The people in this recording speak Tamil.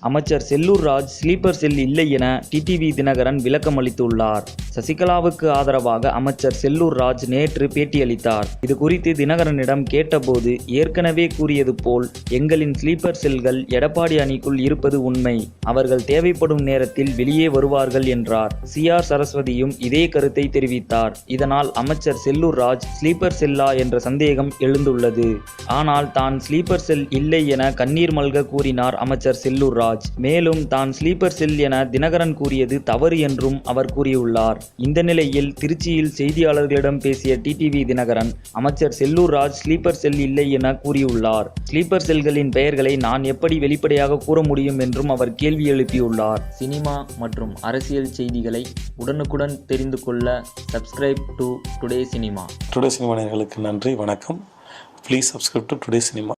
அமைச்சர் செல்லூர் ராஜ் ஸ்லீப்பர் செல் இல்லை என டிடிவி தினகரன் விளக்கம் அளித்துள்ளார். சசிகலாவுக்கு ஆதரவாக அமைச்சர் செல்லூர் ராஜ் நேற்று பேட்டியளித்தார். இது குறித்து தினகரனிடம் கேட்டபோது, ஏற்கனவே கூறியது போல் எங்களின் ஸ்லீப்பர் செல்கள் எடப்பாடி அணிக்குள் இருப்பது உண்மை. அவர்கள் தேவைப்படும் நேரத்தில் வெளியே வருவார்கள் என்றார். CR சரஸ்வதியும் இதே கருத்தை தெரிவித்தார். இதனால் அமைச்சர் செல்லூர் ராஜ் ஸ்லீப்பர் செல்லா என்ற சந்தேகம் எழுந்துள்ளது. ஆனால் தான் ஸ்லீப்பர் செல் இல்லை என கண்ணீர் மல்க கூறினார் அமைச்சர் செல்லூர் ராஜ். மேலும் தான் ஸ்லீப்பர் செல் என தினகரன் கூறியது தவறு என்றும் அவர் கூறியுள்ளார். இந்த நிலையில் திருச்சியில் செய்தியாளர்களிடம் பேசிய டிடிவி தினகரன், அமைச்சர் செல்லூர் ராஜ் ஸ்லீப்பர் செல் இல்லை என கூறியுள்ளார். ஸ்லீப்பர் செல்களின் பெயர்களை நான் எப்படி வெளிப்படையாக கூற முடியும் என்றும் அவர் கேள்வி எழுப்பியுள்ளார். சினிமா மற்றும் அரசியல் செய்திகளை உடனுக்குடன் தெரிந்து கொள்ள subscribe to today cinema. Today cinema நேயர்களுக்கு நன்றி, வணக்கம். Please subscribe to today cinema.